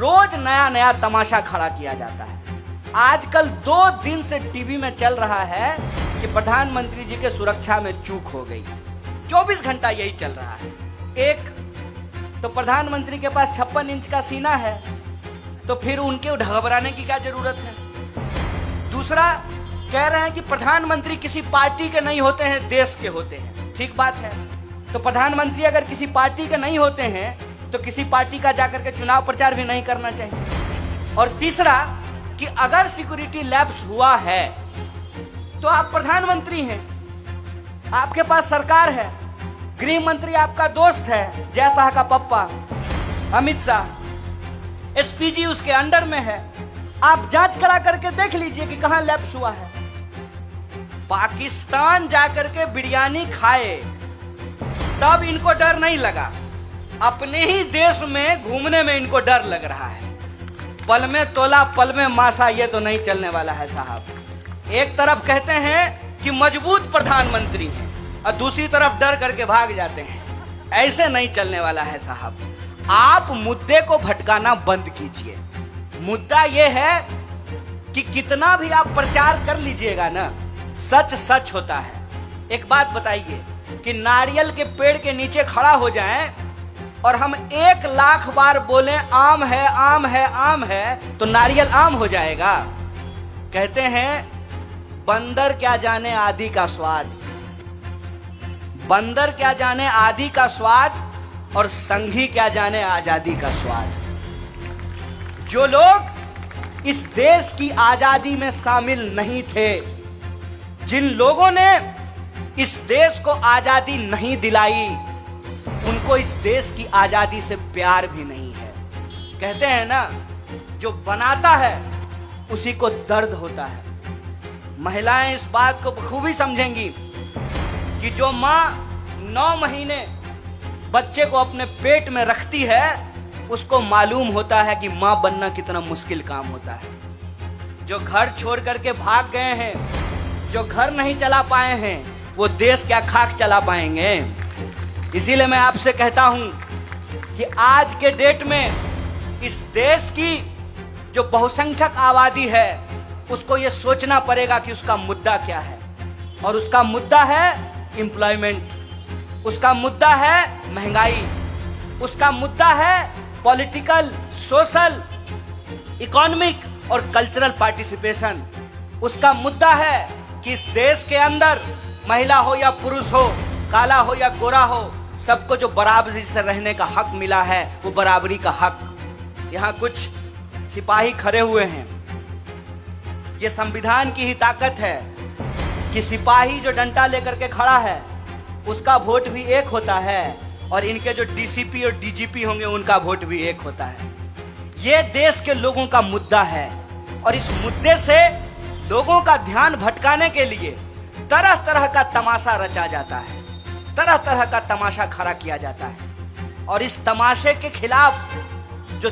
रोज नया नया तमाशा खड़ा किया जाता है। आजकल 2 दिन से टीवी में चल रहा है कि प्रधानमंत्री जी के सुरक्षा में चूक हो गई। 24 घंटा यही चल रहा है। एक तो प्रधानमंत्री के पास 56 इंच का सीना है, तो फिर उनके घबराने की क्या जरूरत है। दूसरा, कह रहे हैं कि प्रधानमंत्री किसी पार्टी के नहीं होते हैं, देश के होते हैं। ठीक बात है, तो प्रधानमंत्री अगर किसी पार्टी के नहीं होते हैं तो किसी पार्टी का जाकर के चुनाव प्रचार भी नहीं करना चाहिए। और तीसरा कि अगर सिक्योरिटी लैप्स हुआ है तो आप प्रधानमंत्री हैं, आपके पास सरकार है, गृह मंत्री आपका दोस्त है, जय शाह का पप्पा अमित शाह, एसपीजी उसके अंडर में है। आप जांच करा करके देख लीजिए कि कहां लैप्स हुआ है। पाकिस्तान जाकर के बिरयानी खाए तब इनको डर नहीं लगा, अपने ही देश में घूमने में इनको डर लग रहा है। पल में तोला पल में मासा, ये तो नहीं चलने वाला है साहब। एक तरफ कहते हैं कि मजबूत प्रधानमंत्री हैं और दूसरी तरफ डर करके भाग जाते हैं। ऐसे नहीं चलने वाला है साहब। आप मुद्दे को भटकाना बंद कीजिए। मुद्दा यह है कि कितना भी आप प्रचार कर लीजिएगा ना, सच सच होता है। एक बात बताइए कि नारियल के पेड़ के नीचे खड़ा हो जाएं और हम 1 लाख बार बोलें आम है आम है आम है, तो नारियल आम हो जाएगा। कहते हैं बंदर क्या जाने आदि का स्वाद, बंदर क्या जाने आदि का स्वाद, और संघी क्या जाने आजादी का स्वाद। जो लोग इस देश की आजादी में शामिल नहीं थे, जिन लोगों ने इस देश को आजादी नहीं दिलाई, उनको इस देश की आजादी से प्यार भी नहीं है। कहते हैं ना, जो बनाता है उसी को दर्द होता है। महिलाएं इस बात को बखूबी समझेंगी कि जो मां 9 महीने बच्चे को अपने पेट में रखती है, उसको मालूम होता है कि मां बनना कितना मुश्किल काम होता है। जो घर छोड़ करके भाग गए हैं, जो घर नहीं चला पाए हैं, वो देश क्या खाक चला पाएंगे। इसीलिए मैं आपसे कहता हूं कि आज के डेट में इस देश की जो बहुसंख्यक आबादी है, उसको ये सोचना पड़ेगा कि उसका मुद्दा क्या है। और उसका मुद्दा है एम्प्लॉयमेंट, उसका मुद्दा है महंगाई, उसका मुद्दा है पॉलिटिकल, सोशल, इकोनॉमिक और कल्चरल पार्टिसिपेशन। उसका मुद्दा है कि इस देश के अंदर महिला हो या पुरुष हो, काला हो या गोरा हो, सबको जो बराबरी से रहने का हक मिला है, वो बराबरी का हक। यहाँ कुछ सिपाही खड़े हुए हैं। ये संविधान की ही ताकत है कि सिपाही जो डंडा लेकर के खड़ा है, उसका वोट भी एक होता है, और इनके जो डीसीपी और डीजीपी होंगे, उनका वोट भी एक होता है। ये देश के लोगों का मुद्दा है, और इस मुद्दे से लोगों का ध्यान भटकाने के लिए तरह तरह का तमाशा रचा जाता है, तरह तरह का तमाशा खड़ा किया जाता है। और इस तमाशे के खिलाफ जो